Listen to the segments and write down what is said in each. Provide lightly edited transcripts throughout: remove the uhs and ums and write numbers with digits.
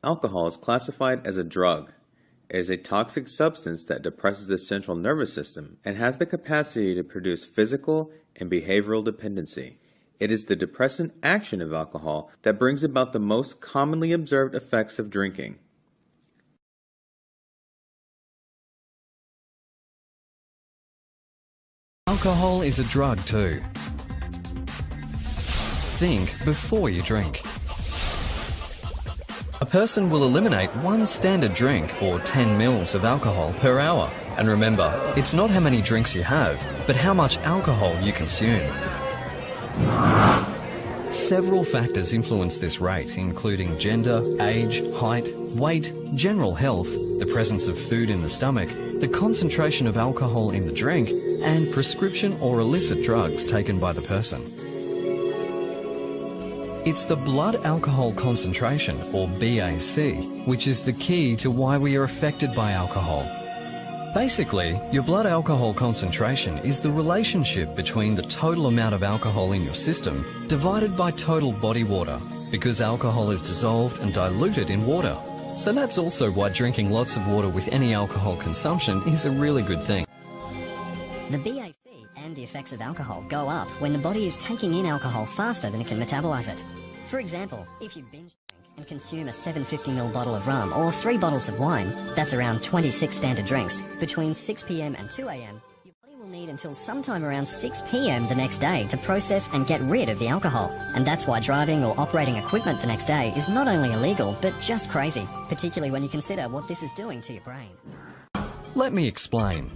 Alcohol is classified as a drug. It is a toxic substance that depresses the central nervous system and has the capacity to produce physical and behavioral dependency. It is the depressant action of alcohol that brings about the most commonly observed effects of drinking. Alcohol is a drug too. Think before you drink. A person will eliminate one standard drink or 10 mils of alcohol per hour. And remember, it's not how many drinks you have, but how much alcohol you consume. Several factors influence this rate, including gender, age, height, weight, general health, the presence of food in the stomach, the concentration of alcohol in the drink, and prescription or illicit drugs taken by the person. It's the blood alcohol concentration, or BAC, which is the key to why we are affected by alcohol. Basically, your blood alcohol concentration is the relationship between the total amount of alcohol in your system divided by total body water, because alcohol is dissolved and diluted in water. So that's also why drinking lots of water with any alcohol consumption is a really good thing. The BAC and the effects of alcohol go up when the body is taking in alcohol faster than it can metabolize it. For example, if you binge drink and consume a 750ml bottle of rum or 3 bottles of wine, that's around 26 standard drinks, between 6 p.m. and 2 a.m., your body will need until sometime around 6 p.m. the next day to process and get rid of the alcohol. And that's why driving or operating equipment the next day is not only illegal, but just crazy, particularly when you consider what this is doing to your brain. Let me explain.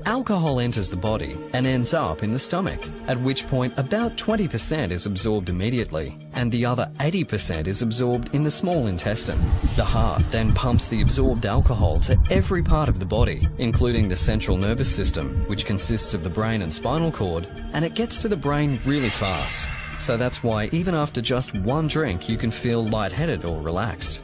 Alcohol enters the body and ends up in the stomach, at which point about 20% is absorbed immediately, and the other 80% is absorbed in the small intestine. The heart then pumps the absorbed alcohol to every part of the body, including the central nervous system, which consists of the brain and spinal cord, and it gets to the brain really fast. So that's why even after just one drink you can feel lightheaded or relaxed.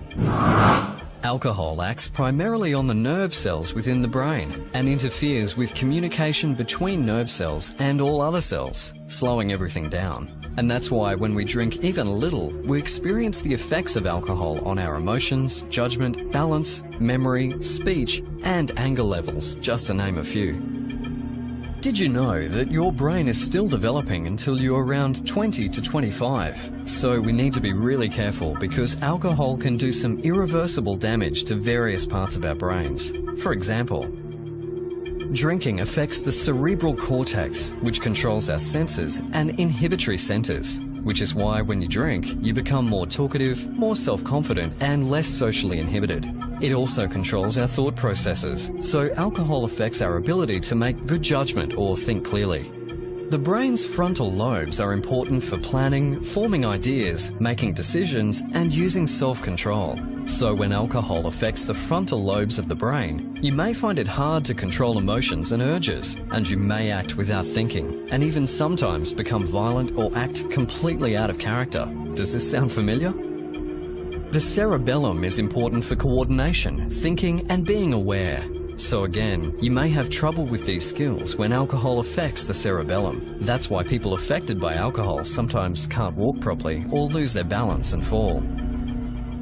Alcohol acts primarily on the nerve cells within the brain and interferes with communication between nerve cells and all other cells, slowing everything down. And that's why when we drink even a little, we experience the effects of alcohol on our emotions, judgment, balance, memory, speech, and anger levels, just to name a few. Did you know that your brain is still developing until you're around 20 to 25? So we need to be really careful because alcohol can do some irreversible damage to various parts of our brains. For example, drinking affects the cerebral cortex, which controls our senses, and inhibitory centers, which is why when you drink, you become more talkative, more self-confident, and less socially inhibited. It also controls our thought processes, so alcohol affects our ability to make good judgment or think clearly. The brain's frontal lobes are important for planning, forming ideas, making decisions, and using self-control. So when alcohol affects the frontal lobes of the brain, you may find it hard to control emotions and urges, and you may act without thinking, and even sometimes become violent or act completely out of character. Does this sound familiar? The cerebellum is important for coordination, thinking, and being aware. So again, you may have trouble with these skills when alcohol affects the cerebellum. That's why people affected by alcohol sometimes can't walk properly or lose their balance and fall.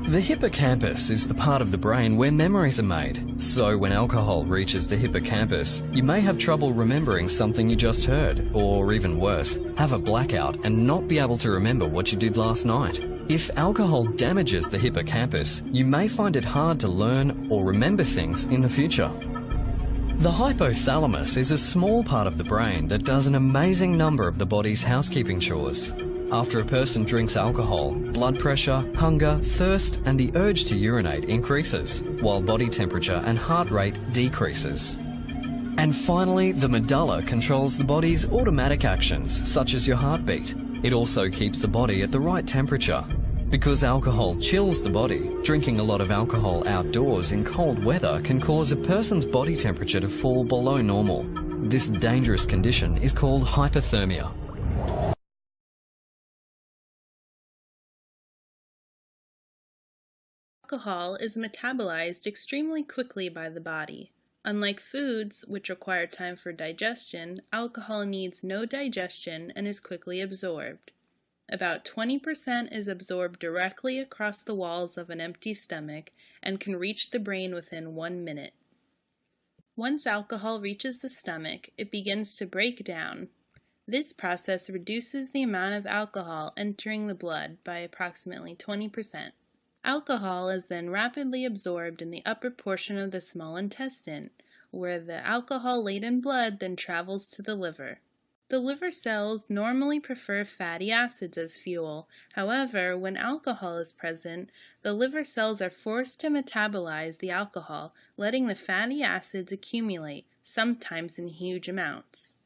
The hippocampus is the part of the brain where memories are made. So when alcohol reaches the hippocampus, you may have trouble remembering something you just heard, or even worse, have a blackout and not be able to remember what you did last night. If alcohol damages the hippocampus, you may find it hard to learn or remember things in the future. The hypothalamus is a small part of the brain that does an amazing number of the body's housekeeping chores. After a person drinks alcohol, blood pressure, hunger, thirst, and the urge to urinate increases, while body temperature and heart rate decreases. And finally, the medulla controls the body's automatic actions, such as your heartbeat. It also keeps the body at the right temperature. Because alcohol chills the body, drinking a lot of alcohol outdoors in cold weather can cause a person's body temperature to fall below normal. This dangerous condition is called hypothermia. Alcohol is metabolized extremely quickly by the body. Unlike foods, which require time for digestion, alcohol needs no digestion and is quickly absorbed. About 20% is absorbed directly across the walls of an empty stomach and can reach the brain within 1 minute. Once alcohol reaches the stomach, it begins to break down. This process reduces the amount of alcohol entering the blood by approximately 20%. Alcohol is then rapidly absorbed in the upper portion of the small intestine, where the alcohol-laden blood then travels to the liver. The liver cells normally prefer fatty acids as fuel. However, when alcohol is present, the liver cells are forced to metabolize the alcohol, letting the fatty acids accumulate, sometimes in huge amounts.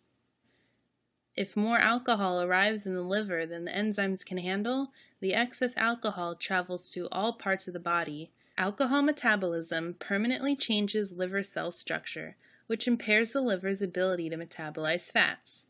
If more alcohol arrives in the liver than the enzymes can handle, the excess alcohol travels to all parts of the body. Alcohol metabolism permanently changes liver cell structure, which impairs the liver's ability to metabolize fats.